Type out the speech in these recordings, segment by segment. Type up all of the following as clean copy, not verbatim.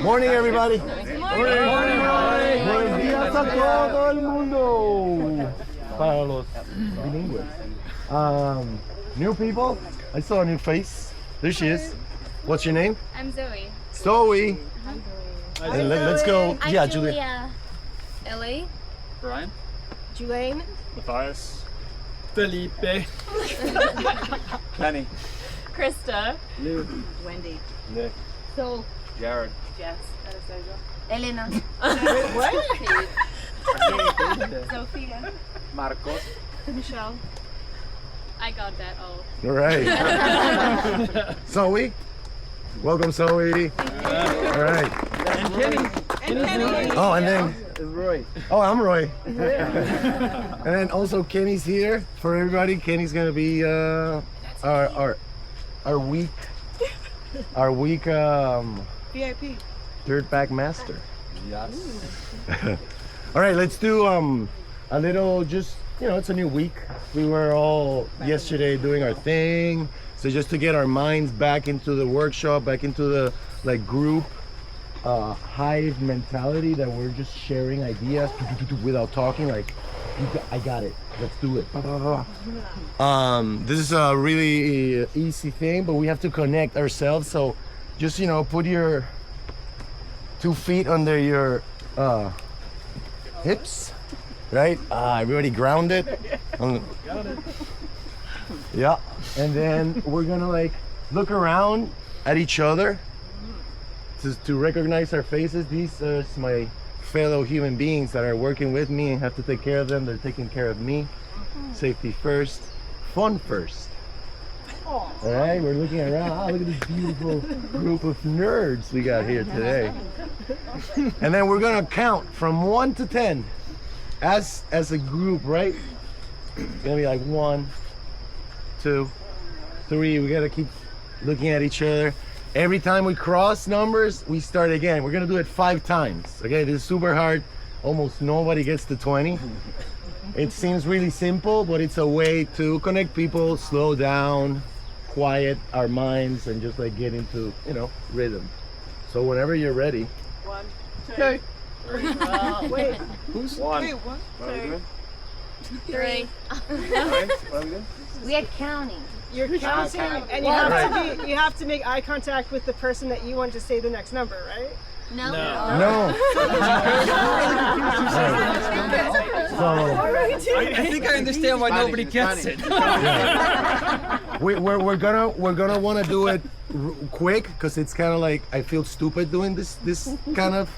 Morning, everybody. Morning. Buenos días a todo el mundo. Para los bilingües. New people. I saw a new face. There she is. What's your name? I'm Zoe. Zoe. And let's go. I'm Yeah, Julia. Ellie. Brian. Julaine. Matthias. Felipe. Kenny. Krista. Lou. Wendy. Nick. So. Jared. Jess. Anastasia. Elena. What? Sophia. Marcos. Michelle. I got that all. All right. Zoe. Welcome, Zoe. All right. And Kenny. Oh, and then. Roy. Oh, I'm Roy. And then also Kenny's here for everybody. Kenny's gonna be our week VIP. third back master. Yes. All right, let's do a little, just, you know, it's a new week. We were all yesterday doing our thing, so just to get our minds back into the workshop, back into the like group hive mentality that we're just sharing ideas without talking, like I got it, let's do it. This is a really easy thing, but we have to connect ourselves, so just, you know, put your 2 feet under your hips, right? Everybody grounded. Yeah, and then we're gonna like look around at each other to recognize our faces. These are my fellow human beings that are working with me and have to take care of them. They're taking care of me. Safety first, fun first. All right, we're looking around. Oh, look at this beautiful group of nerds we got here today. And then we're gonna count from 1 to 10 as a group, right? It's gonna be like 1, 2, 3. We gotta keep looking at each other. Every time we cross numbers, we start again. We're gonna do it 5 times. Okay, this is super hard. Almost nobody gets to 20. It seems really simple, but it's a way to connect people, slow down, quiet our minds, and just like get into, you know, rhythm. So whenever you're ready. 1, 2, 3. Wait. Who's one? Wait, 1, 2, 3. What are we doing? We are counting. You're counting, and you have to make eye contact with the person that you want to say the next number, right? No. No. So I think I understand why nobody gets it. we're gonna want to do it quick, because it's kind of like I feel stupid doing this kind of,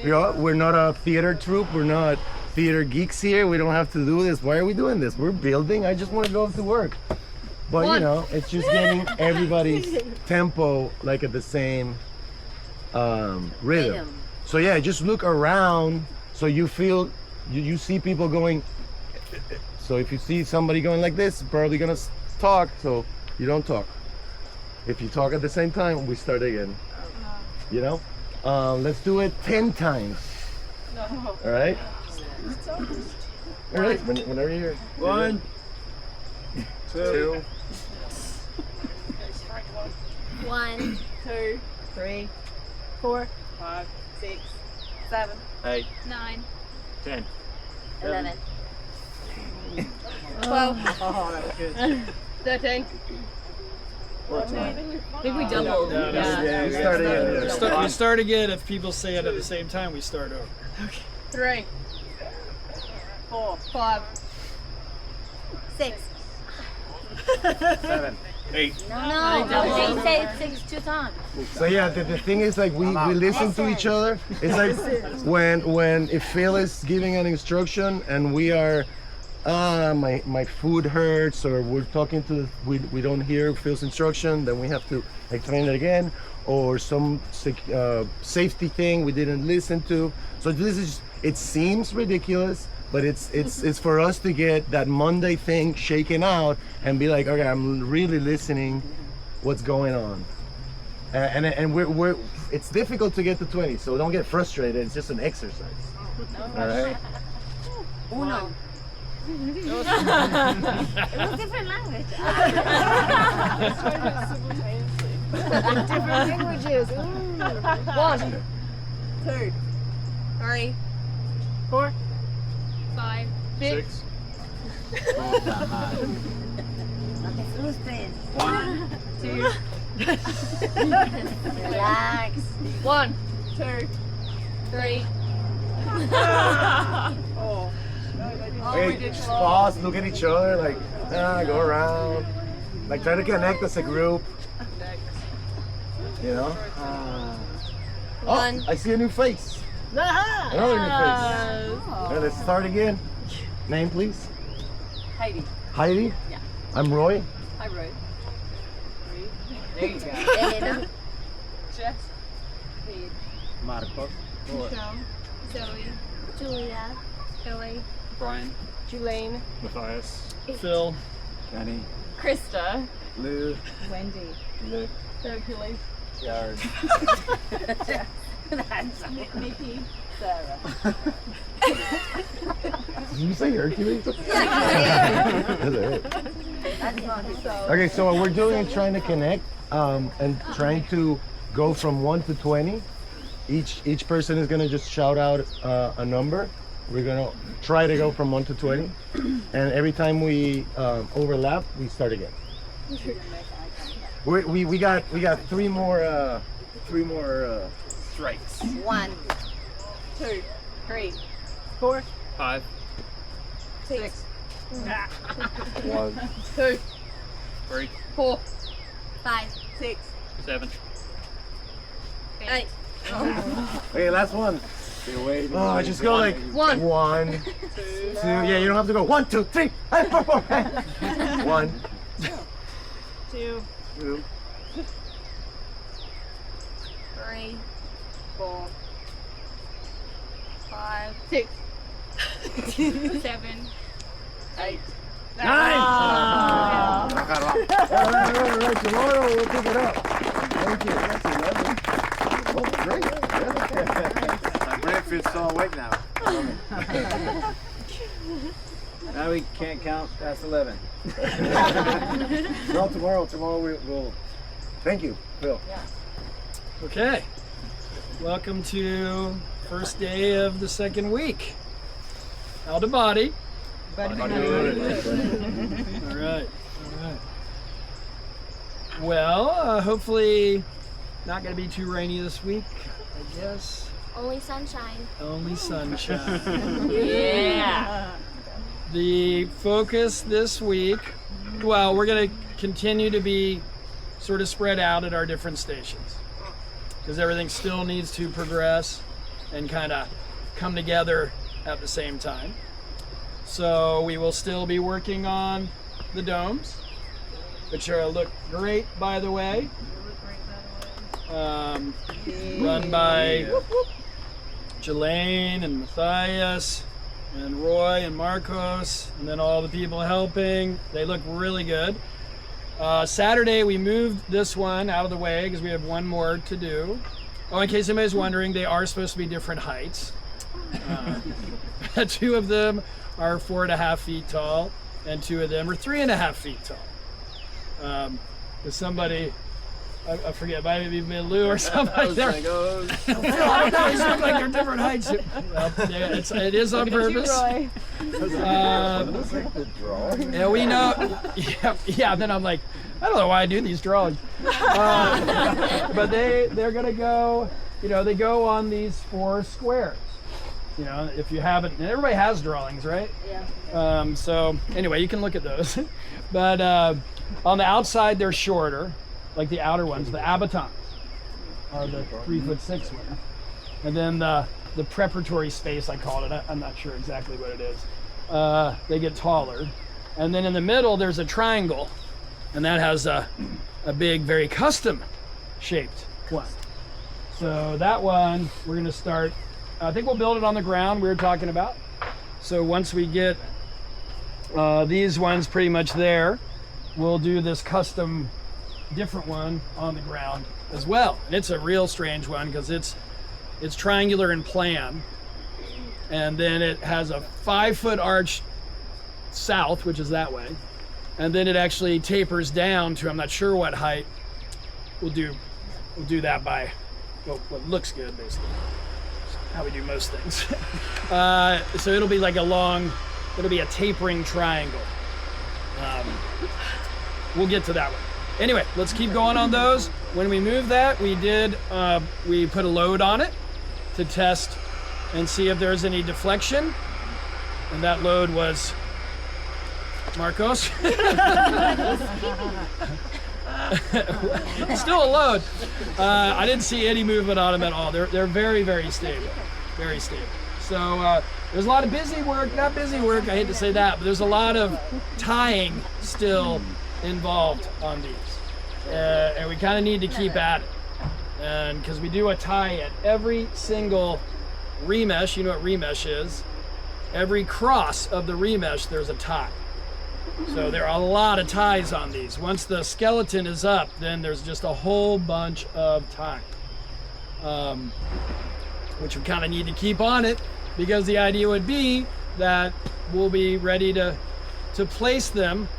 you know, we're not a theater troupe, we're not theater geeks here, we don't have to do this. Why are we doing this? We're building. I just want to go to work. But you know, it's just getting everybody's tempo like at the same rhythm. So yeah, just look around so you feel, you see people going. So if you see somebody going like this, probably gonna talk, so you don't talk. If you talk at the same time, we start again. You know? Let's do it 10 times. All right? All right, whenever you're 1, 2, 1, 2, 3, 4, 5, 6, 7, 8, 9, 10. 11, 12. Oh, that was good. 13. 14. I think we doubled. we start again. We start again. If people say it at the same time, we start over. 3, 4, 5, 6. 7, 8. No, they say 6 2 times. So yeah, the thing is, like, we listen to each other. It's like when if Phil is giving an instruction and we are my food hurts, or we're talking to we don't hear Phil's instruction, then we have to explain it again, or some safety thing we didn't listen to. So this is, it seems ridiculous, but it's for us to get that Monday thing shaken out and be like, okay, I'm really listening what's going on. And we're it's difficult to get to 20, so don't get frustrated. It's just an exercise. All right. Uno. It was different language. Different languages. Ooh. 1, 2, 3, 4, 5, 6. no te frustres. 1. 2, relax. 1, 2, 3. oh. Hey, just pause, look at each other, like, go around. Like, try to connect as a group. You know? Oh, I see a new face. Aha! Another new face. Okay, let's start again. Name, please. Heidi. Heidi? Yeah. I'm Roy. Hi, Roy. There you go. Elena. Jess. Marcos. Zoe. Julia. Billy. Brian. Julaine. Matthias. Phil. Kenny. Krista. Lou. Wendy. Nick. Hercules. Jared. Nikki. Sarah. Did you say Hercules? Yeah. That's it. Okay, so what we're doing is trying to connect and trying to go from 1 to 20. Each person is gonna just shout out a number. We're gonna try to go from 1 to 20, and every time we overlap, we start again. We got 3 more strikes. 1, 2, 3, 4, 5. 6, 1. 2, 3. 4, 5, 6, 7. 8. Okay, last one. Oh, I just go like 1. 1, 2. Yeah, you don't have to go 1, 2, 3, 4, 1, 2, 2, 3, 4, 5, 6, 7, 8. 9. All right, tomorrow we'll pick it up. Thank you. That's 11. Oh, great. My brain feels so awake now. Now we can't count past 11. No, tomorrow we'll. Thank you, Phil. Okay. Welcome to first day of the second week. Out of body. All right. Well, hopefully not going to be too rainy this week, I guess. Only sunshine. Only sunshine. Yeah. The focus this week, well, we're going to continue to be sort of spread out at our different stations because everything still needs to progress and kind of come together at the same time. So we will still be working on the domes, which look great, by the way. Run by Jelaine and Matthias and Roy and Marcos, and then all the people helping. They look really good. Saturday we moved this one out of the way because we have one more to do. Oh, in case anybody's wondering, they are supposed to be different heights. 2 of them are 4.5 feet tall, and 2 of them are 3.5 feet tall. There's somebody, I forget, maybe Lou or somebody there. I don't know, these look like they're different heights. It is on purpose. And we know, yeah. Then I'm like, I don't know why I do these drawings. But they're gonna go, they go on these 4 squares. If you haven't, and everybody has drawings, right? Yeah. So anyway, you can look at those. But on the outside, they're shorter, like the outer ones. The abatons are the 3'6" ones. And then the preparatory space, I call it, I'm not sure exactly what it is. They get taller. And then in the middle, there's a triangle. And that has a big, very custom shaped one. So that one, we're gonna start, I think we'll build it on the ground we were talking about. So once we get these ones pretty much there, we'll do this custom different one on the ground as well. And it's a real strange one because it's triangular in plan. And then it has a 5-foot arch south, which is that way. And then it actually tapers down to, I'm not sure what height. We'll do that by what looks good, basically. how we do most things. So it'll be like it'll be a tapering triangle. We'll get to that one. Anyway, let's keep going on those. When we moved that, we put a load on it to test and see if there's any deflection. And that load was Marcos. Still a load. I didn't see any movement on them at all. They're very, very stable. Very stable. So there's a lot of busy work, not busy work, I hate to say that, but there's a lot of tying still involved on these. And we kind of need to keep at it. And because we do a tie at every single remesh, you know what remesh is. Every cross of the remesh, there's a tie. So there are a lot of ties on these. Once the skeleton is up, then there's just a whole bunch of tying. Which we kind of need to keep on it, because the idea would be that we'll be ready to place them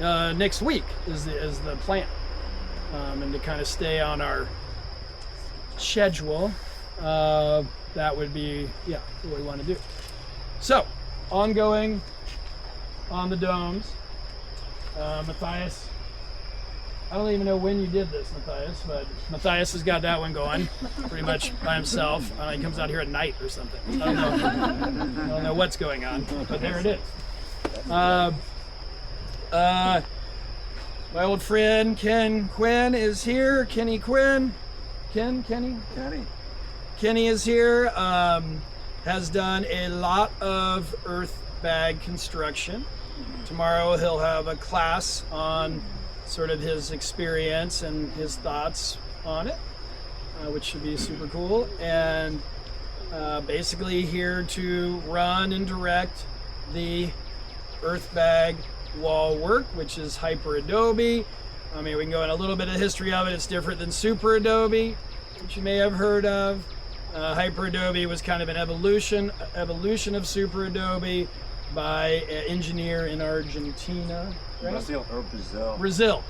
next week is the plan. And to kind of stay on our schedule, that would be, what we want to do. So, ongoing on the domes. Matthias, I don't even know when you did this, Matthias, but Matthias has got that one going pretty much by himself. He comes out here at night or something. I don't know what's going on, but there it is. My old friend Ken Quinn is here. Kenny Quinn. Kenny is here. Has done a lot of earth bag construction. Tomorrow he'll have a class on sort of his experience and his thoughts on it, which should be super cool. And basically here to run and direct the earth bag wall work, which is Hyper Adobe. I mean, we can go in a little bit of history of it. It's different than Super Adobe, which you may have heard of. Hyper Adobe was kind of an evolution of Super Adobe by an engineer in Argentina. Right? Brazil.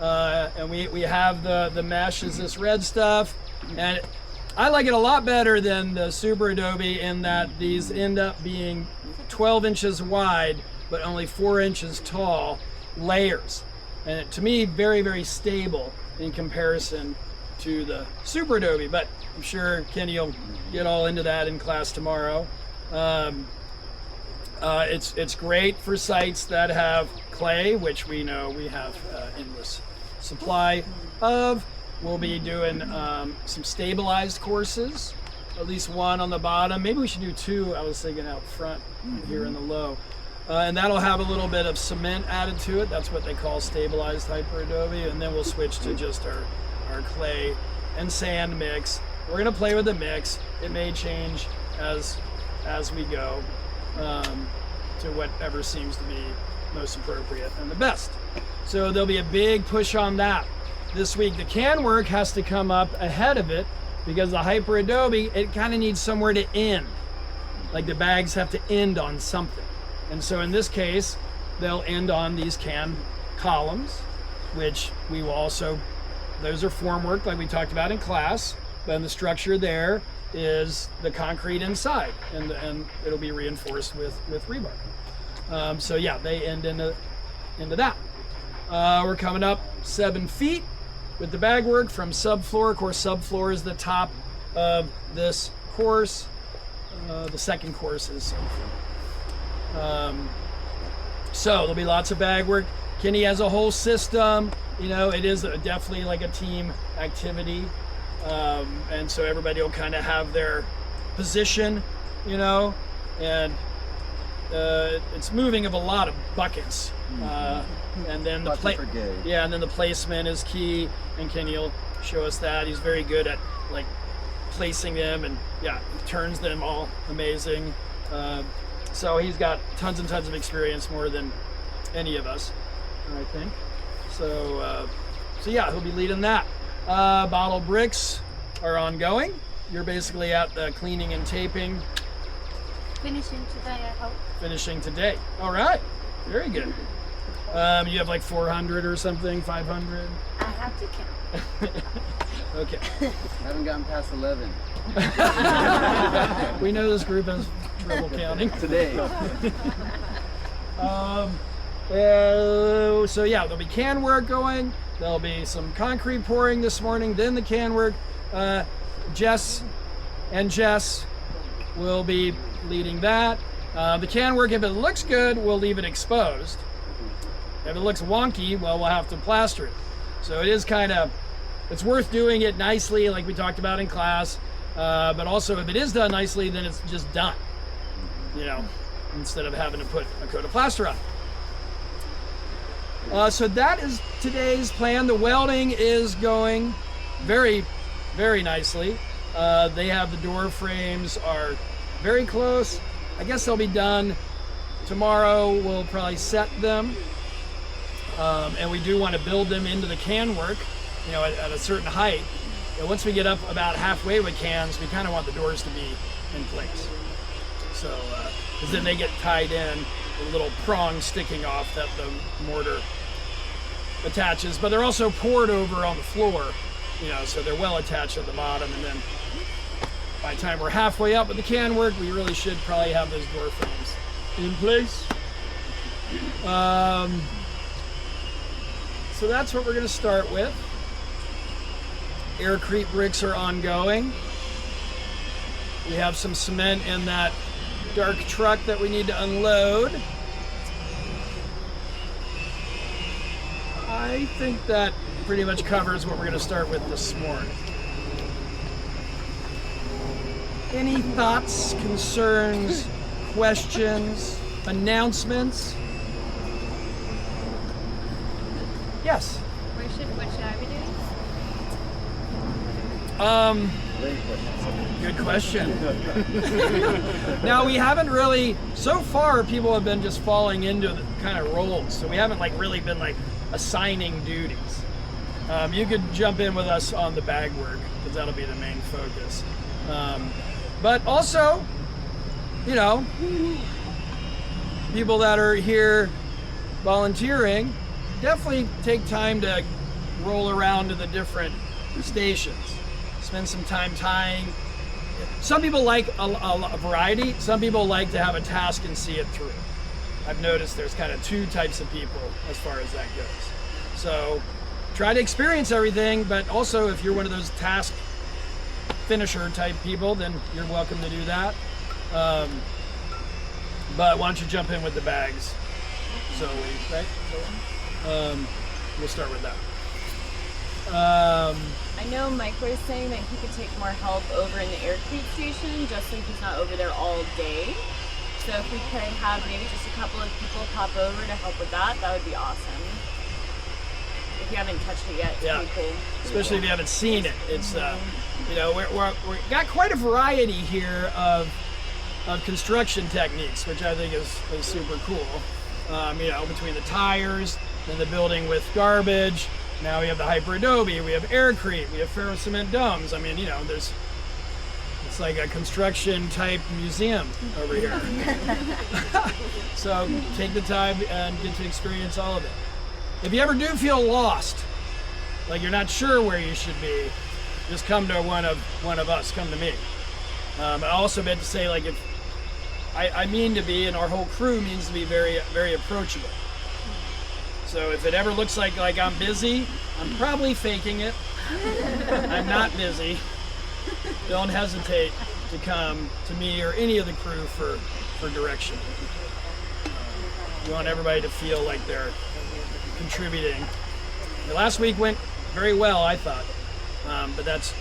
And we have the mesh is this red stuff, and I like it a lot better than the Super Adobe in that these end up being 12 inches wide but only 4 inches tall layers, and to me very, very stable in comparison to the Super Adobe. But I'm sure Kenny will get all into that in class tomorrow. It's great for sites that have clay, which we know we have endless supply of. We'll be doing some stabilized courses, at least one on the bottom. Maybe we should do two, I was thinking out front here in the low. And that'll have a little bit of cement added to it. That's what they call stabilized Hyper Adobe. And then we'll switch to just our clay and sand mix. We're gonna play with the mix. It may change as we go to whatever seems to be most appropriate and the best. So there'll be a big push on that this week. The can work has to come up ahead of it because the Hyper Adobe, it kind of needs somewhere to end. Like the bags have to end on something. And so in this case, they'll end on these can columns, which we will also, those are formwork like we talked about in class, but in the structure there is the concrete inside, and it'll be reinforced with rebar. So yeah, they end into that. We're coming up 7 feet with the bag work from subfloor. Of course, subfloor is the top of this course. The second course is subfloor. So there'll be lots of bag work. Kenny has a whole system. You know, it is definitely like a team activity. And so everybody will kind of have their position, you know, and it's moving of a lot of buckets. And then and then the placement is key, and Kenny will show us that. He's very good at like placing them, and turns them all amazing. So he's got tons and tons of experience, more than any of us, I think. So yeah, he'll be leading that. Bottle bricks are ongoing. You're basically at the cleaning and taping. Finishing today, I hope. Finishing today. All right, very good. You have like 400 or something, 500. I have to count. Okay. Haven't gotten past 11 We know this group has trouble counting. today. So yeah, there'll be can work going. There'll be some concrete pouring this morning. Then the can work. Jess will be leading that. The can work, if it looks good, we'll leave it exposed. If it looks wonky, well, we'll have to plaster it. So it is it's worth doing it nicely, like we talked about in class. But also, if it is done nicely, then it's just done. Instead of having to put a coat of plaster on it. So that is today's plan. The welding is going very, very nicely. They have the door frames are very close. I guess they'll be done tomorrow. We'll probably set them. And we do want to build them into the can work, at a certain height. And once we get up about halfway with cans, we kind of want the doors to be in place. So, because then they get tied in with a little prong sticking off that the mortar attaches. But they're also poured over on the floor, so they're well attached at the bottom. And then by the time we're halfway up with the can work, we really should probably have those door frames in place. So that's what we're going to start with. Aircrete bricks are ongoing. We have some cement in that dark truck that we need to unload. I think that pretty much covers what we're going to start with this morning. Any thoughts, concerns, questions, announcements? Yes. What should I be doing? Good question. Now we haven't really, so far people have been just falling into the kind of roles, so we haven't really been assigning duties. You could jump in with us on the bag work, because that'll be the main focus. But also, people that are here volunteering, definitely take time to roll around to the different stations. Spend some time tying. Some people like a variety. Some people like to have a task and see it through. I've noticed there's kind of two types of people as far as that goes. So try to experience everything, but also if you're one of those task finisher type people, then you're welcome to do that. But why don't you jump in with the bags, Zoe, right? We'll start with that. I know Mike was saying that he could take more help over in the aircrete station, just so he's not over there all day. So if we could have maybe just a couple of people pop over to help with that, that would be awesome. If you haven't touched it yet, it's pretty cool. Especially if you haven't seen it. It's we got quite a variety here of construction techniques, which I think is super cool. Between the tires, then the building with garbage. Now we have the hyper adobe, we have aircrete, we have ferro cement domes. It's like a construction type museum over here. So take the time and get to experience all of it. If you ever do feel lost, like you're not sure where you should be, just come to one of us, come to me. I also meant to say, if I mean to be, and our whole crew means to be very, very approachable. So if it ever looks like I'm busy, I'm probably faking it. I'm not busy. Don't hesitate to come to me or any of the crew for direction. We want everybody to feel like they're contributing. The last week went very well, I thought, but that's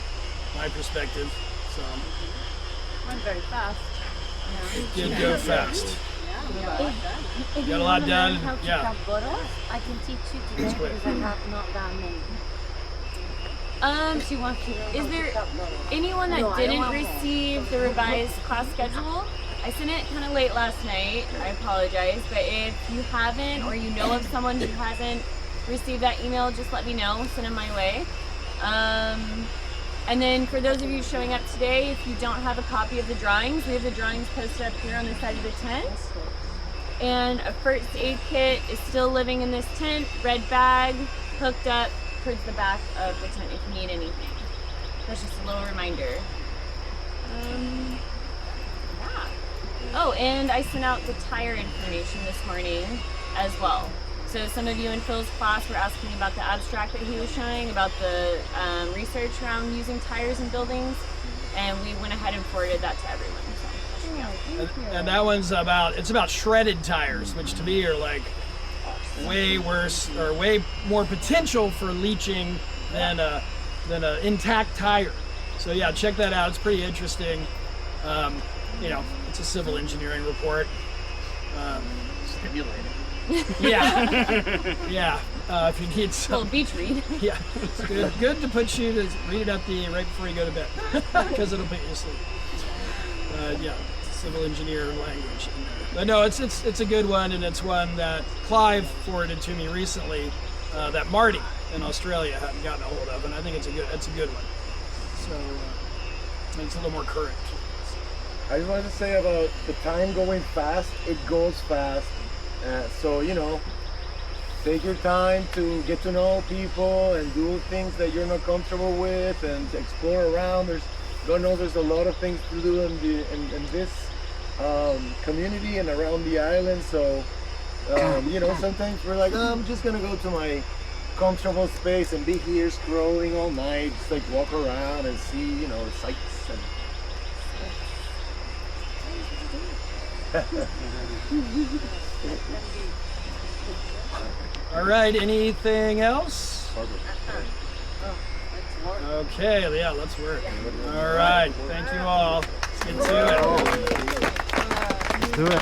my perspective. So Went very fast. it did go fast. If Got a lot done. How to Yeah. cut bottles, I can teach you today quick. because I have not that many. She wants to know Is how to there cut bottles. anyone that No, I don't didn't want receive the revised class schedule? I sent it kind of late last night. I apologize, but if you haven't, or you know of someone who hasn't received that email, just let me know. Send them my way. And then for those of you showing up today, if you don't have a copy of the drawings, we have the drawings posted up here on the side of the tent. And a first aid kit is still living in this tent, red bag, hooked up towards the back of the tent if you need anything. That's just a little reminder. Yeah. Oh, and I sent out the tire information this morning as well. So some of you in Phil's class were asking about the abstract that he was showing about the research around using tires in buildings, and we went ahead and forwarded that to everyone. So, And that one's about shredded tires, which to me are like way worse or way more potential for leaching than a intact tire. So yeah, check that out. It's pretty interesting. It's a civil engineering report. Stimulating. Yeah, yeah. If you need little some, beach read. yeah, it's good to put you to read it right before you go to bed, because it'll put you to sleep. Yeah, civil engineer language. But no, it's a good one, and it's one that Clive forwarded to me recently, that Marty in Australia hadn't gotten a hold of, and I think it's a good one. So it's a little more current. I just wanted to say about the time going fast. It goes fast. So, take your time to get to know people and do things that you're not comfortable with and explore around. God knows there's a lot of things to do in this community and around the island. So, sometimes we're like, I'm just going to go to my comfortable space and be here scrolling all night, just like walk around and see, sights and All right, anything else? Okay, yeah, let's work. All right, thank you all. Let's get to it. let's do it.